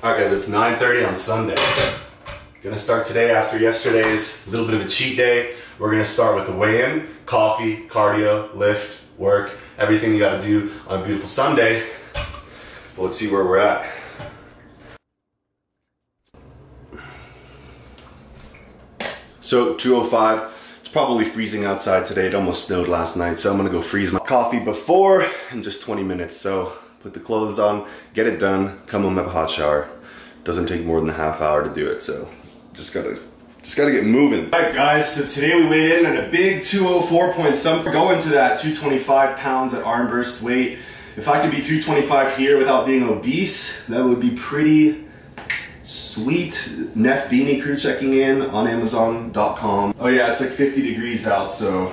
Alright guys, it's 9:30 on Sunday. Gonna start today after yesterday's little bit of a cheat day. We're gonna start with a weigh-in, coffee, cardio, lift, work, everything you gotta do on a beautiful Sunday. But let's see where we're at. So 2:05, it's probably freezing outside today. It almost snowed last night, so I'm gonna go freeze my coffee before in just 20 minutes. So put the clothes on, get it done, come home, have a hot shower. Doesn't take more than a half hour to do it, so just gotta get moving. All right guys, so today we weighed in at a big 204 point something. Going to that 225 pounds at arm burst weight. If I could be 225 here without being obese, that would be pretty sweet. Neff Beanie crew checking in on Amazon.com. Oh yeah, it's like 50 degrees out, so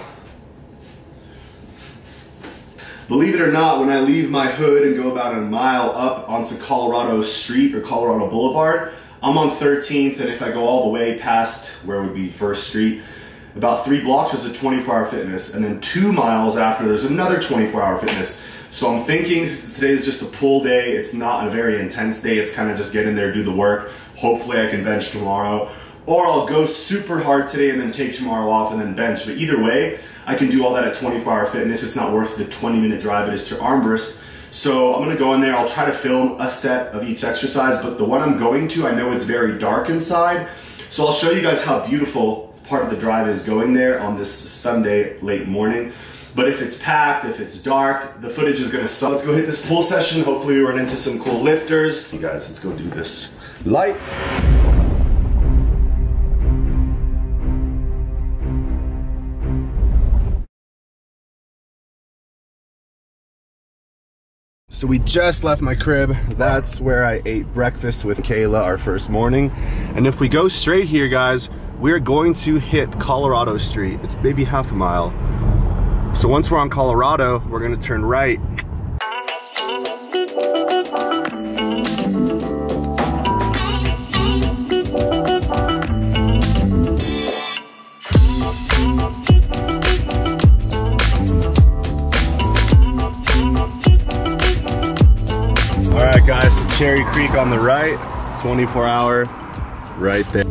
believe it or not, when I leave my hood and go about a mile up onto Colorado Street or Colorado Boulevard, I'm on 13th, and if I go all the way past where would be First Street, about 3 blocks was a 24-hour fitness, and then 2 miles after there's another 24-hour fitness. So I'm thinking, since today is just a pull day, it's not a very intense day, it's kind of just get in there, do the work. Hopefully I can bench tomorrow, or I'll go super hard today and then take tomorrow off and then bench. But either way, I can do all that at 24-hour fitness. It's not worth the 20-minute drive it is to arm burst. So I'm gonna go in there, I'll try to film a set of each exercise, but the one I'm going to, I know it's very dark inside. So I'll show you guys how beautiful part of the drive is going there on this Sunday late morning. But if it's packed, if it's dark, the footage is gonna suck. Let's go hit this pull session. Hopefully we run into some cool lifters. You guys, let's go do this. Lights. So we just left my crib. That's where I ate breakfast with Kayla our first morning. And if we go straight here, guys, we're going to hit Colorado Street. It's maybe half a mile. So once we're on Colorado, we're gonna turn right. All right guys, so Cherry Creek on the right, 24-hour right there.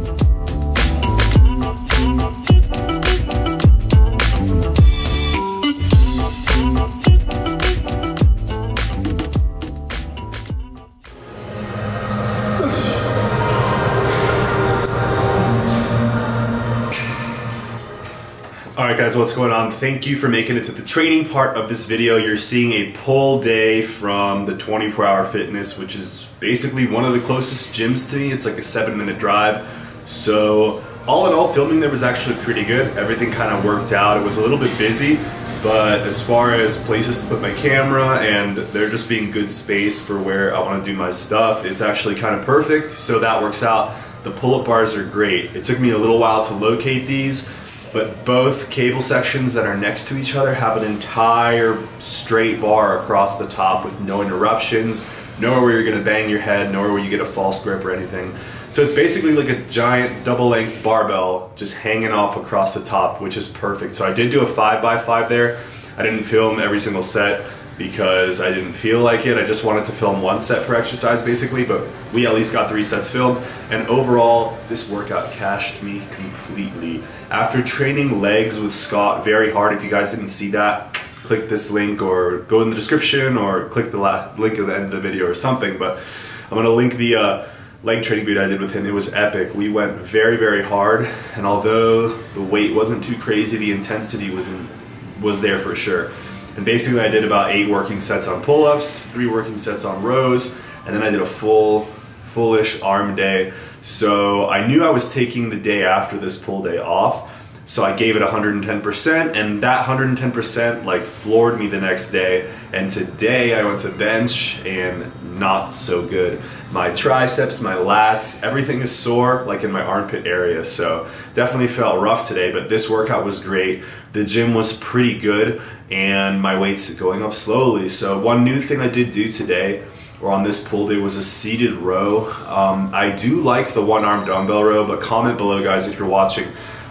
Alright guys, what's going on? Thank you for making it to the training part of this video. You're seeing a pull day from the 24-hour fitness, which is basically one of the closest gyms to me. It's like a 7-minute drive. So all in all, filming there was actually pretty good. Everything kind of worked out. It was a little bit busy, but as far as places to put my camera and there just being good space for where I want to do my stuff, it's actually kind of perfect. So that works out. The pull-up bars are great. It took me a little while to locate these, but both cable sections that are next to each other have an entire straight bar across the top with no interruptions, nowhere where you're gonna bang your head, nowhere where you get a false grip or anything. So it's basically like a giant double-length barbell just hanging off across the top, which is perfect. So I did do a 5x5 there. I didn't film every single set because I didn't feel like it. I just wanted to film 1 set per exercise basically, but we at least got 3 sets filmed. And overall, this workout cashed me completely. After training legs with Scott very hard, if you guys didn't see that, click this link or go in the description or click the link at the end of the video or something. But I'm gonna link the leg training video I did with him. It was epic. We went very, very hard. And although the weight wasn't too crazy, the intensity was there for sure. And basically I did about 8 working sets on pull-ups, 3 working sets on rows, and then I did a fullish arm day. So I knew I was taking the day after this pull day off, so I gave it 110%, and that 110% like floored me the next day. And today I went to bench and not so good. My triceps, my lats, everything is sore, like in my armpit area. So definitely felt rough today, but this workout was great. The gym was pretty good and my weight's going up slowly. So one new thing I did do today, or on this pull day, was a seated row. I do like the 1-arm dumbbell row, but comment below guys if you're watching.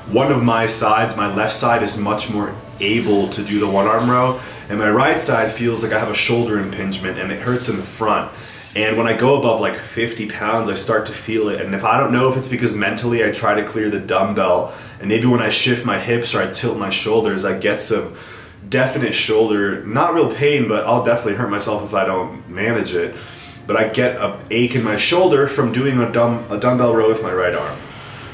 One of my sides, my left side, is much more able to do the 1-arm row, and my right side feels like I have a shoulder impingement and it hurts in the front. And when I go above like 50 pounds, I start to feel it. And if I don't know if it's because mentally I try to clear the dumbbell, and maybe when I shift my hips or I tilt my shoulders, I get some definite shoulder, not real pain, but I'll definitely hurt myself if I don't manage it. But I get an ache in my shoulder from doing a dumbbell row with my right arm.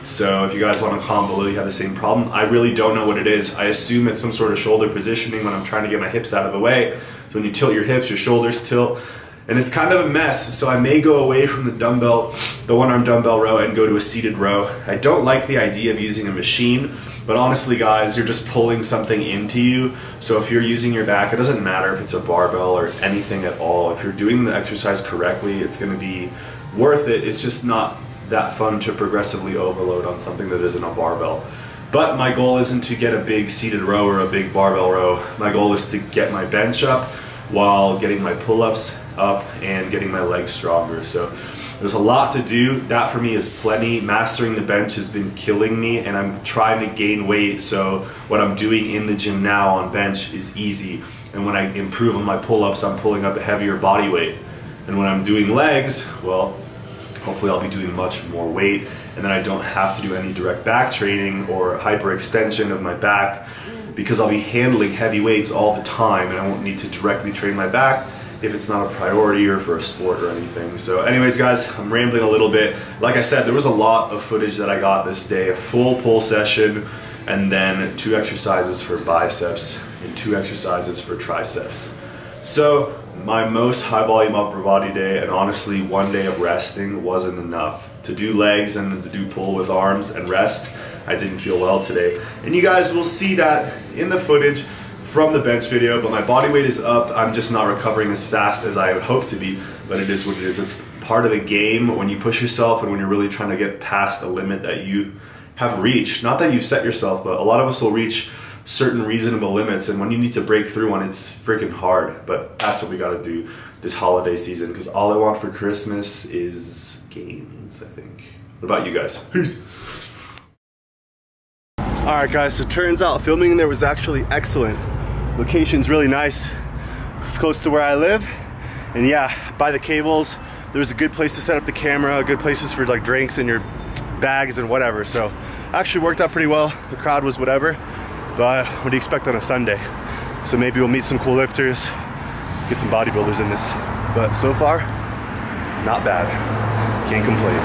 So if you guys want to comment below, you have the same problem. I really don't know what it is. I assume it's some sort of shoulder positioning when I'm trying to get my hips out of the way. So when you tilt your hips, your shoulders tilt. And it's kind of a mess, so I may go away from the dumbbell, the one-arm dumbbell row, and go to a seated row. I don't like the idea of using a machine, but honestly guys, you're just pulling something into you. So if you're using your back, it doesn't matter if it's a barbell or anything at all. If you're doing the exercise correctly, it's gonna be worth it. It's just not that fun to progressively overload on something that isn't a barbell. But my goal isn't to get a big seated row or a big barbell row. My goal is to get my bench up while getting my pull-ups up and getting my legs stronger. So there's a lot to do. That for me is plenty. Mastering the bench has been killing me, and I'm trying to gain weight, so what I'm doing in the gym now on bench is easy. And when I improve on my pull-ups, I'm pulling up a heavier body weight. And when I'm doing legs, well, hopefully I'll be doing much more weight, and then I don't have to do any direct back training or hyperextension of my back, because I'll be handling heavy weights all the time, and I won't need to directly train my back if it's not a priority or for a sport or anything. So anyways guys, I'm rambling a little bit. Like I said, there was a lot of footage that I got this day. A full pull session, and then 2 exercises for biceps and 2 exercises for triceps. So my most high volume upper body day, and honestly 1 day of resting wasn't enough. To do legs and to do pull with arms and rest, I didn't feel well today. And you guys will see that in the footage from the bench video, but my body weight is up. I'm just not recovering as fast as I would hope to be, but it is what it is. It's part of the game when you push yourself and when you're really trying to get past a limit that you have reached. Not that you've set yourself, but a lot of us will reach certain reasonable limits, and when you need to break through one, it's freaking hard. But that's what we gotta do this holiday season, because all I want for Christmas is gains, I think. What about you guys? Peace. Alright guys, so turns out filming there was actually excellent. Location's really nice. It's close to where I live. And yeah, by the cables, there's a good place to set up the camera, good places for like drinks and your bags and whatever. So actually worked out pretty well. The crowd was whatever. But what do you expect on a Sunday? So maybe we'll meet some cool lifters, get some bodybuilders in this. But so far, not bad. Can't complain.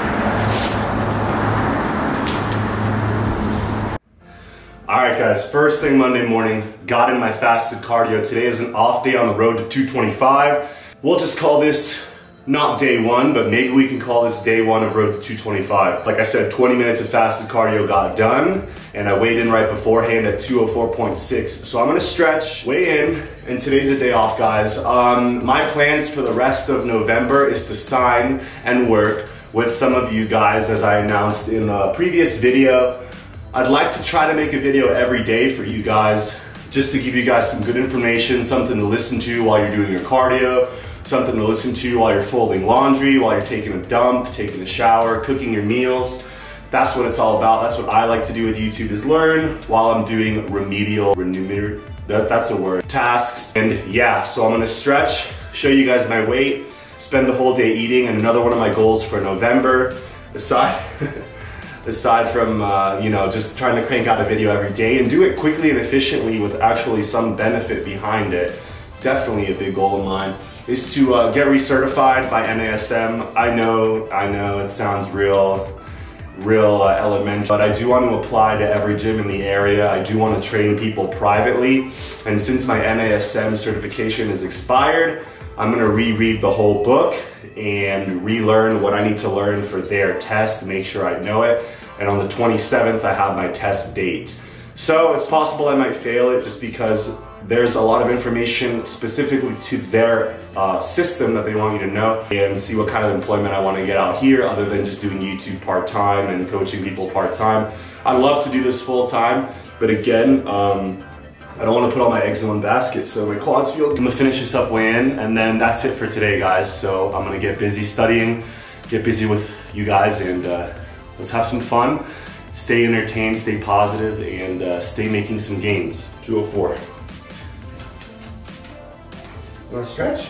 Alright guys, first thing Monday morning, got in my fasted cardio. Today is an off day on the road to 225. We'll just call this not day 1, but maybe we can call this day 1 of road to 225. Like I said, 20 minutes of fasted cardio got done, and I weighed in right beforehand at 204.6. So I'm gonna stretch, weigh in, and today's a day off, guys. My plans for the rest of November is to sign and work with some of you guys, as I announced in a previous video. I'd like to try to make a video every day for you guys, just to give you guys some good information, something to listen to while you're doing your cardio, something to listen to while you're folding laundry, while you're taking a dump, taking a shower, cooking your meals. That's what it's all about. That's what I like to do with YouTube, is learn while I'm doing that's a word, tasks. And yeah, so I'm gonna stretch, show you guys my weight, spend the whole day eating, and another one of my goals for November, aside from you know, just trying to crank out a video every day and do it quickly and efficiently with actually some benefit behind it, definitely a big goal of mine, is to get recertified by NASM. I know it sounds real elementary, but I do want to apply to every gym in the area. I do want to train people privately, and since my NASM certification is expired, I'm gonna reread the whole book and relearn what I need to learn for their test to make sure I know it. And on the 27th, I have my test date. So it's possible I might fail it, just because there's a lot of information specifically to their system that they want you to know, and see what kind of employment I want to get out here other than just doing YouTube part-time and coaching people part-time. I'd love to do this full-time, but again, I don't want to put all my eggs in one basket, so my quads feel. I'm gonna finish this up, weigh in, and then that's it for today, guys. So I'm gonna get busy studying, get busy with you guys, and let's have some fun, stay entertained, stay positive, and stay making some gains. 204. You wanna stretch?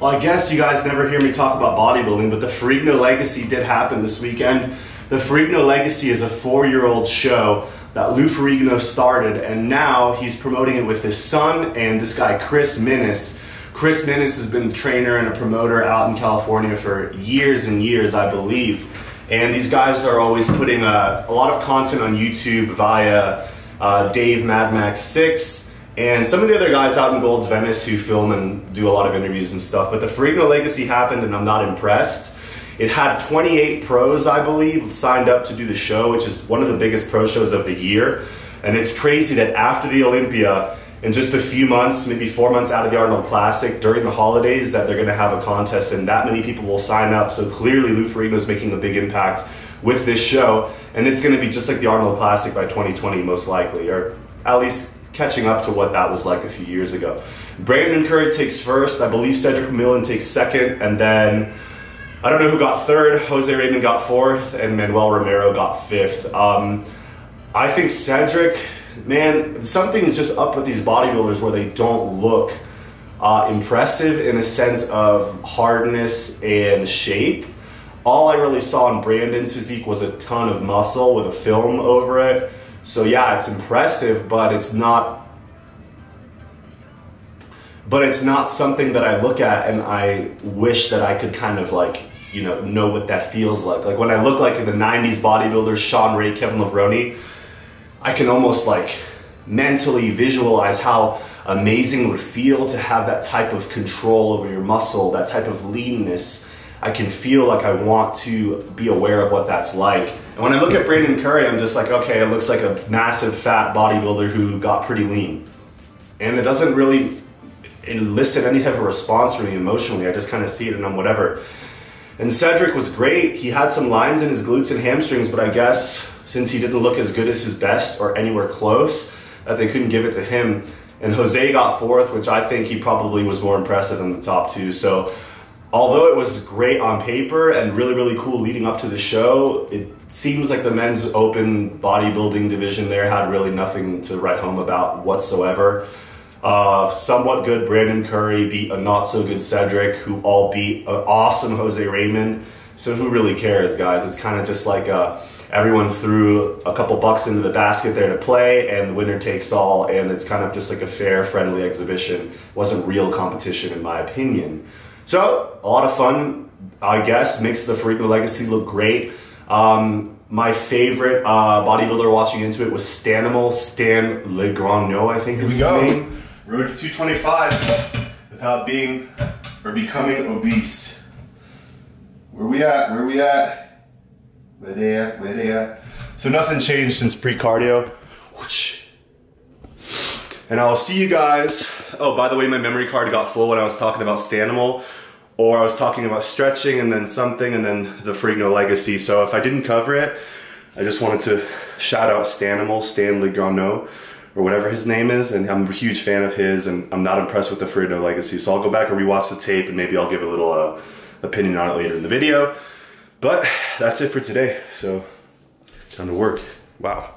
Well, I guess you guys never hear me talk about bodybuilding, but the Ferrigno Legacy did happen this weekend. The Ferrigno Legacy is a 4-year-old show that Lou Ferrigno started, and now he's promoting it with his son and this guy, Chris Minnis. Chris Minnis has been a trainer and a promoter out in California for years and years, I believe. And these guys are always putting a lot of content on YouTube via Dave Mad Max 6 and some of the other guys out in Gold's Venice who film and do a lot of interviews and stuff. But the Ferrigno Legacy happened and I'm not impressed. It had 28 pros, I believe, signed up to do the show, which is one of the biggest pro shows of the year. And it's crazy that after the Olympia, in just a few months, maybe 4 months out of the Arnold Classic, during the holidays, that they're gonna have a contest and that many people will sign up. So clearly Lou Ferrigno is making a big impact with this show. And it's gonna be just like the Arnold Classic by 2020, most likely, or at least catching up to what that was like a few years ago. Brandon Curry takes first. I believe Cedric Millen takes second, and then I don't know who got third. Jose Raymond got fourth, and Manuel Romero got fifth. I think Cedric, man, something is just up with these bodybuilders where they don't look impressive in a sense of hardness and shape. All I really saw in Brandon's physique was a ton of muscle with a film over it. So yeah, it's impressive, but it's not something that I look at and I wish that I could kind of like, you know what that feels like. Like when I look like the 90s bodybuilders, Sean Ray, Kevin Levrone, I can almost like mentally visualize how amazing it would feel to have that type of control over your muscle, that type of leanness. I can feel like I want to be aware of what that's like. And when I look at Brandon Curry, I'm just like, okay, it looks like a massive fat bodybuilder who got pretty lean. And it doesn't really elicit any type of response from me emotionally. I just kind of see it and I'm whatever. And Cedric was great. He had some lines in his glutes and hamstrings, but I guess since he didn't look as good as his best or anywhere close, that they couldn't give it to him. And Jose got fourth, which I think he probably was more impressive than the top two. So although it was great on paper and really, really cool leading up to the show, it seems like the men's open bodybuilding division there had really nothing to write home about whatsoever. Somewhat good Brandon Curry beat a not so good Cedric, who all beat an awesome Jose Raymond. So who really cares, guys? It's kind of just like everyone threw a couple bucks into the basket there to play and the winner takes all, and it's kind of just like a fair, friendly exhibition. It wasn't real competition in my opinion. So a lot of fun, I guess, makes the Ferrigno Legacy look great. My favorite bodybuilder watching into it was Stanimal, Stan Legrandneau, I think is his name. Road to 225 without being or becoming obese. Where we at? Where we at? Where they at? Where they at? So nothing changed since pre-cardio. Whoosh. And I'll see you guys. Oh, by the way, my memory card got full when I was talking about Stanimal, or I was talking about stretching and then something and then the Ferrigno Legacy. So if I didn't cover it, I just wanted to shout out Stanimal, Stan Legrandneau, or whatever his name is, and I'm a huge fan of his, and I'm not impressed with the Ferrigno Legacy. So I'll go back and rewatch the tape and maybe I'll give a little opinion on it later in the video. But that's it for today. So time to work. Wow.